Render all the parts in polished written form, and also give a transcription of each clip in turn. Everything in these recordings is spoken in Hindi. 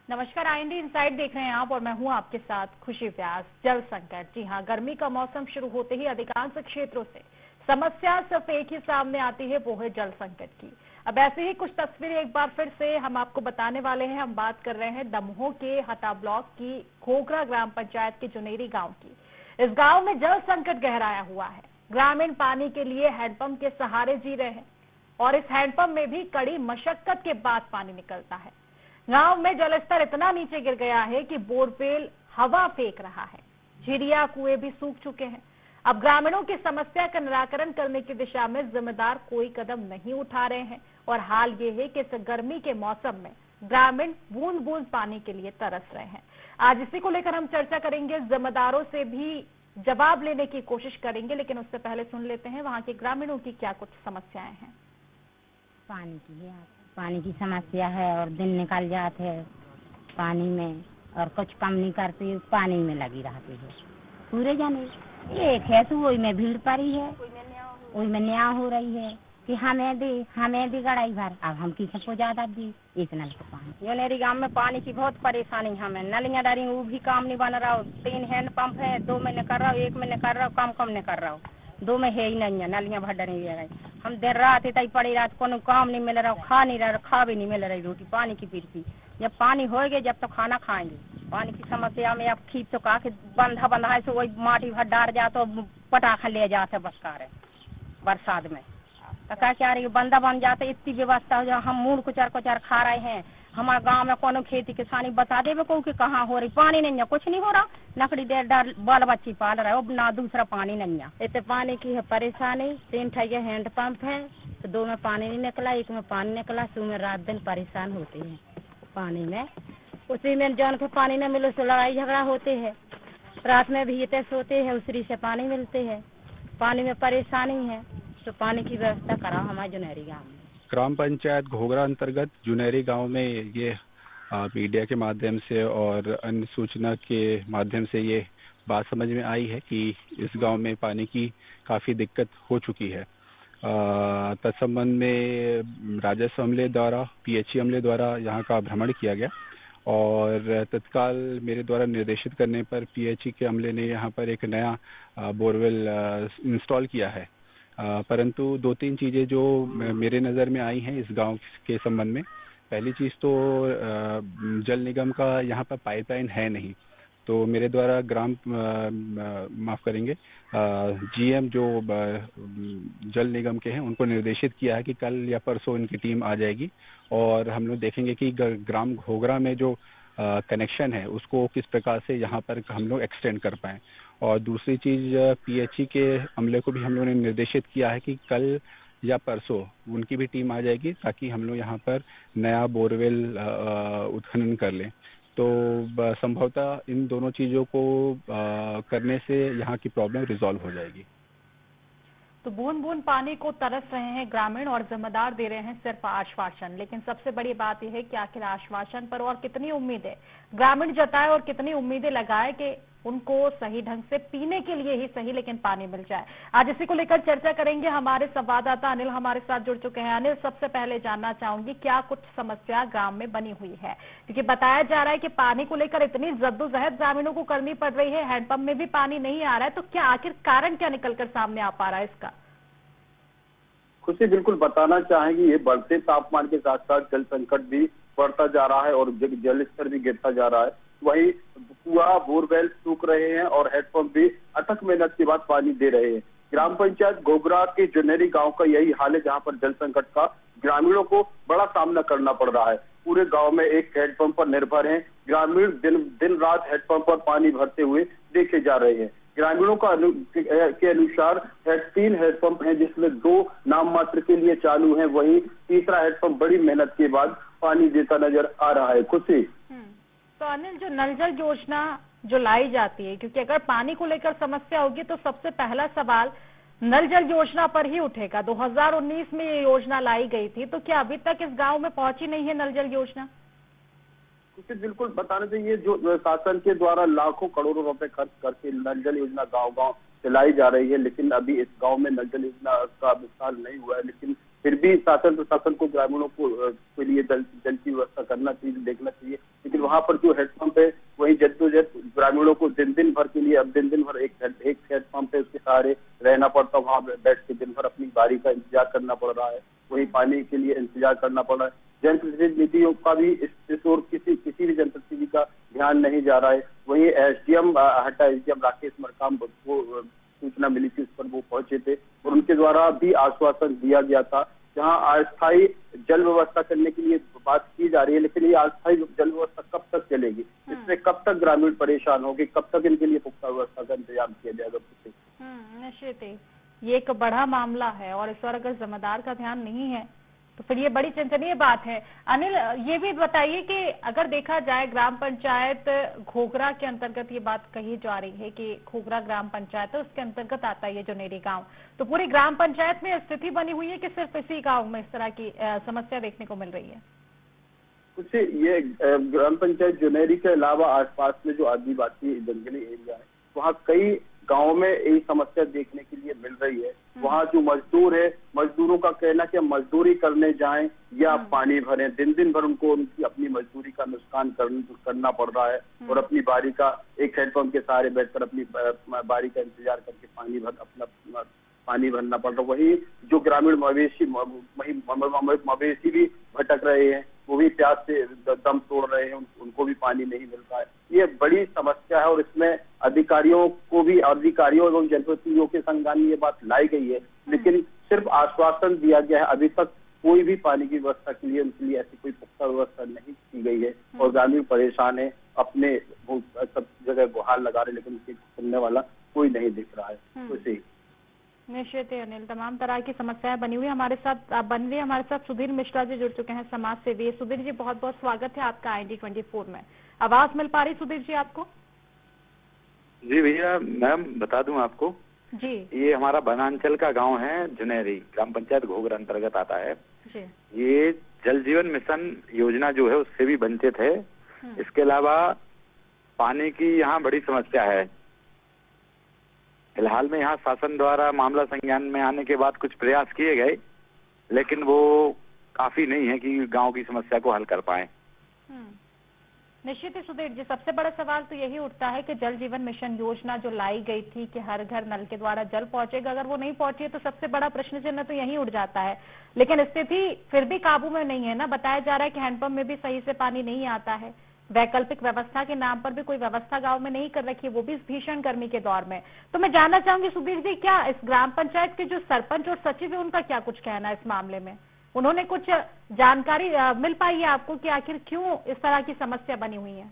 नमस्कार, आईएनडी इनसाइड देख रहे हैं आप और मैं हूं आपके साथ खुशी व्यास। जल संकट, जी हां, गर्मी का मौसम शुरू होते ही अधिकांश क्षेत्रों से समस्या सिर्फ एक ही सामने आती है, वो है जल संकट की। अब ऐसे ही कुछ तस्वीरें एक बार फिर से हम आपको बताने वाले हैं। हम बात कर रहे हैं दमोह के हटा ब्लॉक की घोघरा ग्राम पंचायत के जुनेरी गाँव की। इस गाँव में जल संकट गहराया हुआ है। ग्रामीण पानी के लिए हैंडपंप के सहारे जी रहे हैं और इस हैंडपंप में भी कड़ी मशक्कत के बाद पानी निकलता है। गांव में जलस्तर इतना नीचे गिर गया है कि बोरवेल हवा फेंक रहा है। झिरिया कुएं भी सूख चुके हैं। अब ग्रामीणों की समस्या का निराकरण करने की दिशा में जिम्मेदार कोई कदम नहीं उठा रहे हैं और हाल ये है कि इस गर्मी के मौसम में ग्रामीण बूंद बूंद पानी के लिए तरस रहे हैं। आज इसी को लेकर हम चर्चा करेंगे, जिम्मेदारों से भी जवाब लेने की कोशिश करेंगे, लेकिन उससे पहले सुन लेते हैं वहां के ग्रामीणों की क्या कुछ समस्याएं हैं। पानी की समस्या है और दिन निकल जाते है पानी में और कुछ कम नहीं करती, पानी में लगी रहती है पूरे जाने। एक है तो वही में भीड़ पड़ी है, वही में न्याय हो रही है कि हमें दी गड़ाई भर। अब हम किसी को ज्यादा दी एक नल का पानी। जुनेरी गांव में पानी की बहुत परेशानी हमें, नलियां डाली वो भी काम नहीं बन रहा। 3 हैंड पंप है, 2 महीने कर रहा हूँ, 1 महीने कर रहा हूँ, कम नहीं कर रहा हूँ। 2 में है ही नहीं है, नलियां भर रही है। हम देर रात इतना पड़ी रात को काम नहीं मिल रहा, खा भी नहीं मिल रही रोटी पानी की पीरती। जब पानी होएगा जब तो खाना खाएंगे। पानी की समस्या में अब खींच तो का बंधा है, तो वही माटी भर डार जा तो पटाखा ले जाते बस कार बरसात में। तो क्या रही बंदा बन जाते, इतनी व्यवस्था हो जाए। हम मूड कुचर खा रहे हैं। हमारे गांव में कोनो खेती किसानी बता देवे को कि कहाँ हो रही, पानी नहीं है, कुछ नहीं हो रहा। लकड़ी देर डाल बाल बच्ची पाल रहा है, ना दूसरा पानी नहीं है। इतने पानी की है परेशानी। 3 ठगे हैंड पंप है, तो 2 में पानी नहीं निकला, 1 में पानी निकला। सो में रात दिन परेशान होते हैं पानी में। उसी में जान को पानी न मिले तो लड़ाई झगड़ा होते है। रात में भी इतने सोते हैं, उसी से पानी मिलते है। पानी में परेशानी है तो पानी की व्यवस्था करा हमारे जुनेरी गाँव में। ग्राम पंचायत घोघरा अंतर्गत जुनेरी गांव में ये मीडिया के माध्यम से और अन्य सूचना के माध्यम से ये बात समझ में आई है कि इस गांव में पानी की काफ़ी दिक्कत हो चुकी है। तत्संबंध में राजस्व अमले द्वारा, पीएचई अमले द्वारा यहाँ का भ्रमण किया गया और तत्काल मेरे द्वारा निर्देशित करने पर पीएचई के अमले ने यहाँ पर एक नया बोरवेल इंस्टॉल किया है। परंतु 2-3 चीज़ें जो मेरे नज़र में आई हैं इस गांव के संबंध में। पहली चीज़ तो जल निगम का यहाँ पर पाइपलाइन है नहीं, तो मेरे द्वारा माफ़ करेंगे जीएम जो जल निगम के हैं उनको निर्देशित किया है कि कल या परसों इनकी टीम आ जाएगी और हम लोग देखेंगे कि ग्राम घोघरा में जो कनेक्शन है उसको किस प्रकार से यहाँ पर हम लोग एक्सटेंड कर पाएँ। और दूसरी चीज़ पीएचई के अमले को भी हम लोगों ने निर्देशित किया है कि कल या परसों उनकी भी टीम आ जाएगी ताकि हम लोग यहाँ पर नया बोरवेल उत्खनन कर लें। तो संभवतः इन दोनों चीज़ों को करने से यहाँ की प्रॉब्लम रिजॉल्व हो जाएगी। तो बूंद बूंद पानी को तरस रहे हैं ग्रामीण और जिम्मेदार दे रहे हैं सिर्फ आश्वासन। लेकिन सबसे बड़ी बात यह है कि आखिर आश्वासन पर और कितनी उम्मीदें ग्रामीण जताए और कितनी उम्मीदें लगाए कि उनको सही ढंग से पीने के लिए ही सही लेकिन पानी मिल जाए। आज इसी को लेकर चर्चा करेंगे। हमारे संवाददाता अनिल हमारे साथ जुड़ चुके हैं। अनिल, सबसे पहले जानना चाहूंगी क्या कुछ समस्या गांव में बनी हुई है, क्योंकि बताया जा रहा है कि पानी को लेकर इतनी जद्दोजहद ग्रामीणों को करनी पड़ रही है, हैंडपंप में भी पानी नहीं आ रहा है, तो क्या आखिर कारण क्या निकलकर सामने आ पा रहा है इसका? खुशी बिल्कुल बताना चाहेंगी, ये बढ़ते तापमान के साथ साथ जल संकट भी बढ़ता जा रहा है और जल स्तर भी गिरता जा रहा है। वहीं कुआं बोरवेल सूख रहे हैं और हैंडपंप भी अथक मेहनत के बाद पानी दे रहे हैं। ग्राम पंचायत घोघरा के जुनेरी गांव का यही हाल है, जहां पर जल संकट का ग्रामीणों को बड़ा सामना करना पड़ रहा है। पूरे गांव में एक हैंडपंप पर निर्भर हैं। ग्रामीण दिन रात हैंडपंप पर पानी भरते हुए देखे जा रहे हैं। ग्रामीणों के अनुसार 3 हैंडपंप हैं, जिसमें 2 नाम मात्र के लिए चालू हैं। वहीं तीसरा हैंडपंप बड़ी मेहनत के बाद पानी देता नजर आ रहा है। खुशी, तो अनिल, जो नल जल योजना जो लाई जाती है, क्योंकि अगर पानी को लेकर समस्या होगी तो सबसे पहला सवाल नल जल योजना पर ही उठेगा। 2019 में ये योजना लाई गई थी, तो क्या अभी तक इस गांव में पहुंची नहीं है नल जल योजना? कुछ बिल्कुल बताना चाहिए, जो शासन के द्वारा लाखों करोड़ों रुपए खर्च करके नल जल योजना गांव-गांव चलाई जा रही है, लेकिन अभी इस गांव में नल जल योजना का विस्तार नहीं हुआ है। लेकिन फिर भी शासन प्रशासन को ग्रामीणों को के लिए जल की व्यवस्था करना चाहिए, देखना चाहिए। लेकिन वहाँ पर जो हैंडपंप है वही जद्दोजहद ग्रामीणों को दिन भर के लिए, अब दिन भर एक हैंडपंप है उसके सहारे रहना पड़ता, वहाँ बैठ के दिन भर अपनी बारी का इंतजार करना पड़ रहा है, वही पानी के लिए इंतजार करना पड़ रहा है। जनप्रतिनिधियों का भी इस ओर किसी भी जनप्रतिनिधि का ध्यान नहीं जा रहा है। वही एसडीएम राकेश मरकाम को सूचना मिली थी, उस पर वो पहुंचे थे और उनके द्वारा भी आश्वासन दिया गया था। जहां अस्थायी जल व्यवस्था करने के लिए बात की जा रही है, लेकिन ये अस्थायी जल व्यवस्था कब तक चलेगी? इससे कब तक ग्रामीण परेशान होंगे? कब तक इनके लिए पुख्ता व्यवस्था का इंतजाम किया जाएगा? निश्चित ही ये एक बड़ा मामला है और इस पर अगर जिम्मेदार का ध्यान नहीं है तो फिर ये बड़ी चिंतनीय बात है। अनिल, ये भी बताइए कि अगर देखा जाए ग्राम पंचायत घोघरा के अंतर्गत ये बात कही जा रही है कि घोघरा ग्राम पंचायत है, उसके अंतर्गत आता है ये जुनेरी गांव, तो पूरी ग्राम पंचायत में स्थिति बनी हुई है कि सिर्फ इसी गांव में इस तरह की समस्या देखने को मिल रही है? कुछ ये ग्राम पंचायत जुनेरी के अलावा आसपास में जो आदिवासी जंगली एरिया है वहाँ कई गाँव में यही समस्या देखने के लिए मिल रही है। वहाँ जो मजदूर है, मजदूरों का कहना कि मजदूरी करने जाएं या पानी भरें, दिन भर उनको उनकी अपनी मजदूरी का नुकसान करना पड़ रहा है और अपनी बारी का एक हैंडपंप के सहारे बैठकर अपनी बारी का इंतजार करके पानी भरना पड़ रहा है। वही जो ग्रामीण मवेशी भी भटक रहे हैं, वो भी प्यास से दम तोड़ रहे हैं, उनको भी पानी नहीं मिलता है। ये बड़ी समस्या है और इसमें अधिकारियों एवं जनप्रतिनिधियों के संज्ञान में ये बात लाई गई है, लेकिन सिर्फ आश्वासन दिया गया है। अभी तक कोई भी पानी की व्यवस्था के लिए उनके लिए ऐसी कोई पुख्ता व्यवस्था नहीं की गई है और ग्रामीण परेशान है, अपने सब जगह गुहार लगा रहे, लेकिन उनकी सुनने वाला कोई नहीं दिख रहा है। उसी निश्चित है अनिल, तमाम तरह की समस्याएं बनी हुई हमारे साथ सुधीर मिश्रा जी जुड़ चुके हैं, समाज सेवी। सुधीर जी, बहुत बहुत स्वागत है आपका IND24 में। आवाज मिल पा रही सुधीर जी आपको? जी भैया, मैम बता दूं आपको जी, ये हमारा वनांचल का गांव है जुनेरी, ग्राम पंचायत घोघरा अंतर्गत आता है जी। ये जल जीवन मिशन योजना जो है उससे भी वंचित है। इसके अलावा पानी की यहाँ बड़ी समस्या है। फिलहाल में यहाँ शासन द्वारा मामला संज्ञान में आने के बाद कुछ प्रयास किए गए, लेकिन वो काफी नहीं है कि गांव की समस्या को हल कर पाए। निश्चित ही सुधीर जी, सबसे बड़ा सवाल तो यही उठता है कि जल जीवन मिशन योजना जो लाई गई थी कि हर घर नल के द्वारा जल पहुंचेगा, अगर वो नहीं पहुंची तो सबसे बड़ा प्रश्न चिन्ह तो यही उठ जाता है। लेकिन स्थिति फिर भी काबू में नहीं है ना। बताया जा रहा है कि हैंडपंप में भी सही से पानी नहीं आता है, वैकल्पिक व्यवस्था के नाम पर भी कोई व्यवस्था गांव में नहीं कर रखी है, वो भी इस भीषण गर्मी के दौर में। तो मैं जानना चाहूंगी सुधीर जी, क्या इस ग्राम पंचायत के जो सरपंच और सचिव है उनका क्या कुछ कहना है इस मामले में? उन्होंने कुछ जानकारी मिल पाई है आपको कि आखिर क्यों इस तरह की समस्या बनी हुई है?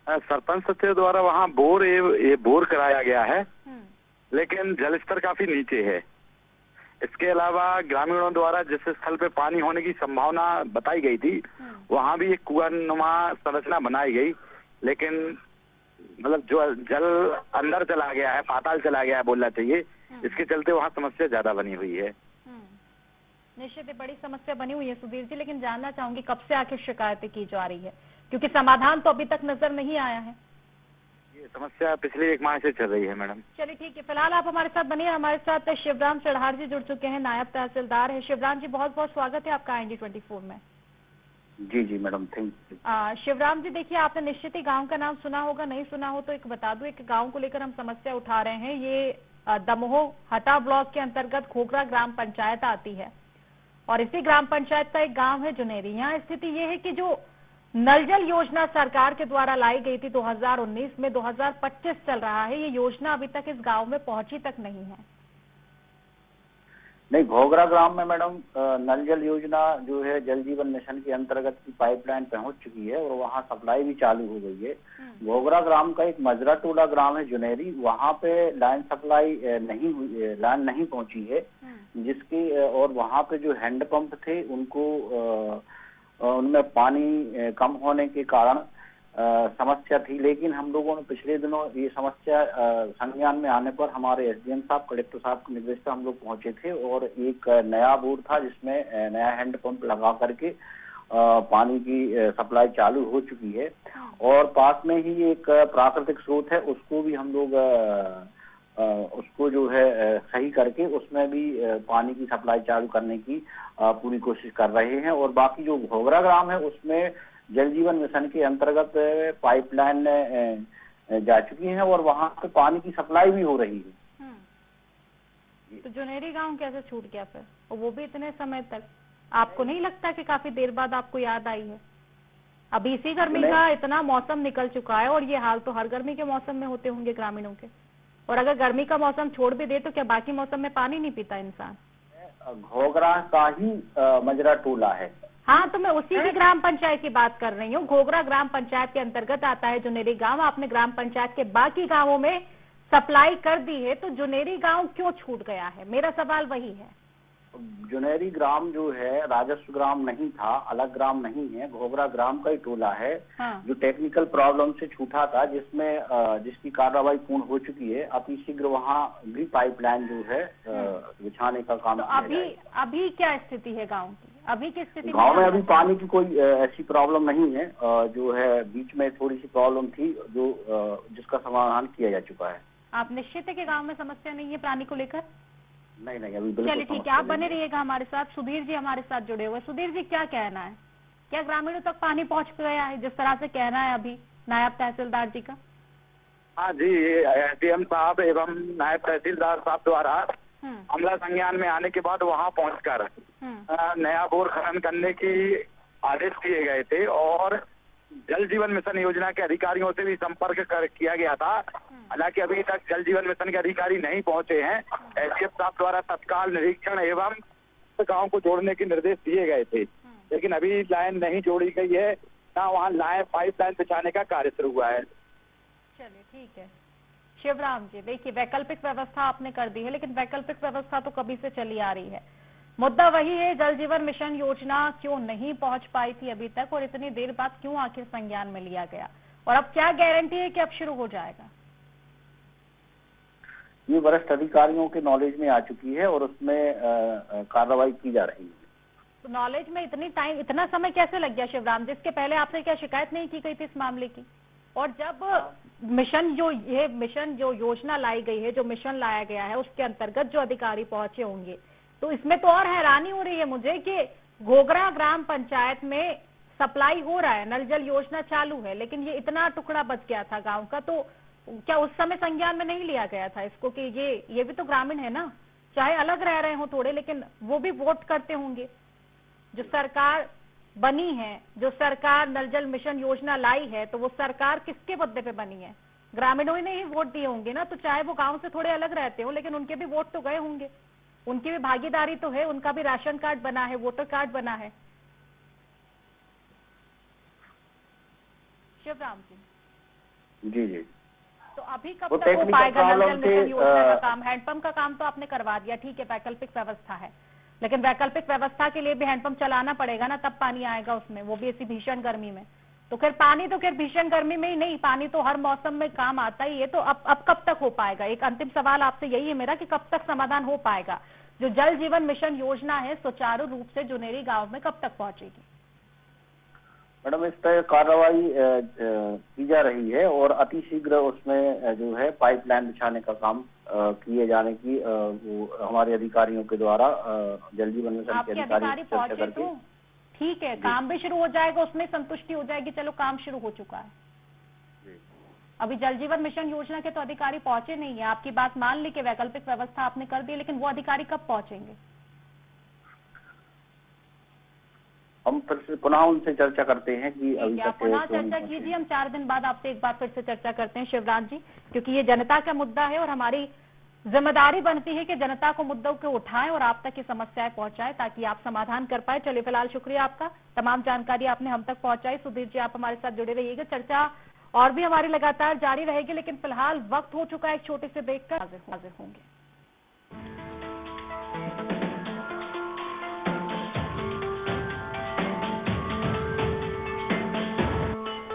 सरपंच सचिव द्वारा वहाँ बोर कराया गया है, लेकिन जल स्तर काफी नीचे है। इसके अलावा ग्रामीणों द्वारा जिस स्थल पे पानी होने की संभावना बताई गई थी वहाँ भी एक कुआंनुमा संरचना बनाई गई, लेकिन मतलब जो जल अंदर चला गया है, पाताल चला गया है बोलना चाहिए, इसके चलते वहाँ समस्या ज्यादा बनी हुई है। निश्चित ही बड़ी समस्या बनी हुई है सुधीर जी, लेकिन जानना चाहूंगी कब से आखिर शिकायतें की जा रही है, क्योंकि समाधान तो अभी तक नजर नहीं आया है। ये समस्या पिछले 1 माह से चल रही है मैडम। चलिए ठीक है, फिलहाल आप हमारे साथ बनिए। हमारे साथ शिवराम चढ़ार जी जुड़ चुके हैं, नायब तहसीलदार है। शिवराम जी, बहुत बहुत स्वागत है आपका IND24 में। जी मैडम, थैंक यू। शिवराम जी, देखिए आपने निश्चित ही गांव का नाम सुना होगा, नहीं सुना हो तो एक बता दूं, एक गांव को लेकर हम समस्या उठा रहे हैं। ये दमोह हटा ब्लॉक के अंतर्गत घोघरा ग्राम पंचायत आती है और इसी ग्राम पंचायत का एक गांव है जुनेरी। यहाँ स्थिति ये है कि जो नल जल योजना सरकार के द्वारा लाई गई थी 2019 में, 2025 चल रहा है, ये योजना अभी तक इस गांव में पहुंची तक नहीं है। नहीं, घोघरा ग्राम में मैडम नल जल योजना जो है जल जीवन मिशन के अंतर्गत की पाइपलाइन पहुंच चुकी है और वहां सप्लाई भी चालू हो गई है। घोघरा ग्राम का एक मजरा टोला ग्राम है जुनेरी, वहां पे लाइन सप्लाई लाइन नहीं पहुंची है, जिसकी और वहां पे जो हैंडपंप थे उनको उनमें पानी कम होने के कारण समस्या थी। लेकिन हम लोगों ने पिछले दिनों ये समस्या संज्ञान में आने पर हमारे SDM साहब, कलेक्टर साहब के निर्देश पर हम लोग पहुंचे थे और एक नया बोर था जिसमें नया हैंडपंप लगा करके पानी की सप्लाई चालू हो चुकी है और पास में ही एक प्राकृतिक स्रोत है, उसको भी हम लोग उसको जो है सही करके उसमें भी पानी की सप्लाई चालू करने की पूरी कोशिश कर रहे हैं। और बाकी जो घोघरा ग्राम है उसमें जल जीवन मिशन के अंतर्गत पाइपलाइन जा चुकी है और वहां पे पानी की सप्लाई भी हो रही है। तो जुनेरी गांव कैसे छूट गया फिर, और वो भी इतने समय तक? आपको नहीं लगता कि काफी देर बाद आपको याद आई है? अभी इसी गर्मी का इतना मौसम निकल चुका है और ये हाल तो हर गर्मी के मौसम में होते होंगे ग्रामीणों के। और अगर गर्मी का मौसम छोड़ भी दे तो क्या बाकी मौसम में पानी नहीं पीता इंसान? घोघरा का ही मजरा टोला है। हाँ, तो मैं उसी की ग्राम पंचायत की बात कर रही हूँ। घोघरा ग्राम पंचायत के अंतर्गत आता है जुनेरी गांव। आपने ग्राम पंचायत के बाकी गांवों में सप्लाई कर दी है, तो जुनेरी गांव क्यों छूट गया है? मेरा सवाल वही है। जुनेरी ग्राम जो है राजस्व ग्राम नहीं था, अलग ग्राम नहीं है, घोघरा ग्राम का ही टोला है। हाँ। जो टेक्निकल प्रॉब्लम से छूटा था, जिसकी कार्रवाई पूर्ण हो चुकी है। अति शीघ्र वहाँ भी पाइपलाइन जो है बिछाने का काम तो अभी क्या स्थिति है गांव की? अभी की स्थिति गांव में अभी पानी की कोई ऐसी प्रॉब्लम नहीं है। जो है बीच में थोड़ी सी प्रॉब्लम थी जिसका समाधान किया जा चुका है। आप निश्चित है कि गांव में समस्या नहीं है पानी को लेकर? नहीं, अभी बिल्कुल। चलिए ठीक है, आप बने रहिएगा हमारे साथ। सुधीर जी हमारे साथ जुड़े हुए। सुधीर जी, क्या कहना है? क्या ग्रामीणों तक पानी पहुंच गया है जिस तरह से कहना है अभी नायब तहसीलदार जी का? हाँ जी, एसडीएम साहब एवं नायब तहसीलदार साहब द्वारा अमला संज्ञान में आने के बाद वहाँ पहुंचकर नया बोर खनन करने की आदेश दिए गए थे और जल जीवन मिशन योजना के अधिकारियों से भी संपर्क किया गया था। हालांकि अभी तक जल जीवन मिशन के अधिकारी नहीं पहुंचे हैं। एसडीएम साहब द्वारा तत्काल निरीक्षण एवं गांव को जोड़ने के निर्देश दिए गए थे, लेकिन अभी लाइन नहीं जोड़ी गई है, ना वहाँ पाइपलाइन बिछाने का कार्य शुरू हुआ है। चलिए ठीक है। शिवराम जी, देखिए वैकल्पिक व्यवस्था आपने कर दी है, लेकिन वैकल्पिक व्यवस्था तो कभी से चली आ रही है। मुद्दा वही है, जल जीवन मिशन योजना क्यों नहीं पहुंच पाई थी अभी तक, और इतनी देर बाद क्यों आखिर संज्ञान में लिया गया, और अब क्या गारंटी है कि अब शुरू हो जाएगा? ये वरिष्ठ अधिकारियों के नॉलेज में आ चुकी है और उसमें कार्रवाई की जा रही है। तो नॉलेज में इतना समय कैसे लग गया शिवराम जी? इसके पहले आपसे क्या शिकायत नहीं की गई थी इस मामले की? और जब मिशन जो योजना लाई गई है, जो मिशन लाया गया है, उसके अंतर्गत जो अधिकारी पहुंचे होंगे, तो इसमें तो और हैरानी हो रही है मुझे कि घोघरा ग्राम पंचायत में सप्लाई हो रहा है, नल जल योजना चालू है, लेकिन ये इतना टुकड़ा बच गया था गांव का, तो क्या उस समय संज्ञान में नहीं लिया गया था इसको कि ये भी तो ग्रामीण है ना, चाहे अलग रह रहे हो थोड़े, लेकिन वो भी वोट करते होंगे। जो सरकार बनी है, जो सरकार नल जल मिशन योजना लाई है, तो वो सरकार किसके बदले पे बनी है? ग्रामीणों ने ही वोट दिए होंगे ना। तो चाहे वो गांव से थोड़े अलग रहते हो, लेकिन उनके भी वोट तो गए होंगे, उनकी भी भागीदारी तो है, उनका भी राशन कार्ड बना है, वोटर कार्ड बना है। शिवराम जी। तो अभी कब तक हो पाएगा नल जल मिशन योजना का काम? हैंडपंप का काम तो आपने करवा दिया, ठीक है, वैकल्पिक व्यवस्था है, लेकिन वैकल्पिक व्यवस्था के लिए भी हैंडपंप चलाना पड़ेगा ना, तब पानी आएगा उसमें, वो भी ऐसी भीषण गर्मी में। तो फिर पानी तो फिर भीषण गर्मी में ही नहीं, पानी तो हर मौसम में काम आता ही है। तो अब कब तक हो पाएगा? एक अंतिम सवाल आपसे यही है मेरा कि कब तक समाधान हो पाएगा? जो जल जीवन मिशन योजना है सुचारू रूप से जुनेरी गांव में कब तक पहुंचेगी? मैडम, इस पर कार्रवाई की जा रही है और अति शीघ्र उसमें जो है पाइपलाइन बिछाने का काम किए जाने की वो हमारे अधिकारियों के द्वारा जल जीवन मिशन के अधिकारी पहुंचे तो ठीक है, काम भी शुरू हो जाएगा, उसमें संतुष्टि हो जाएगी, चलो काम शुरू हो चुका है। अभी जल जीवन मिशन योजना के तो अधिकारी पहुंचे नहीं है। आपकी बात मान ली कि वैकल्पिक व्यवस्था आपने कर दी, लेकिन वो अधिकारी कब पहुंचेंगे? हम फिर से पुनः उनसे चर्चा करते हैं कि अभी तक पुनः चर्चा कीजिए। हम 4 दिन बाद आपसे एक बार फिर से चर्चा करते हैं शिवराज जी, क्योंकि ये जनता का मुद्दा है और हमारी जिम्मेदारी बनती है कि जनता को मुद्दों को उठाएं और आप तक की समस्याएं पहुंचाएं ताकि आप समाधान कर पाए। चलिए फिलहाल शुक्रिया आपका, तमाम जानकारी आपने हम तक पहुंचाई। सुधीर जी, आप हमारे साथ जुड़े रहिएगा, चर्चा और भी हमारी लगातार जारी रहेगी, लेकिन फिलहाल वक्त हो चुका है एक छोटे से ब्रेक का। हाजिर होंगे।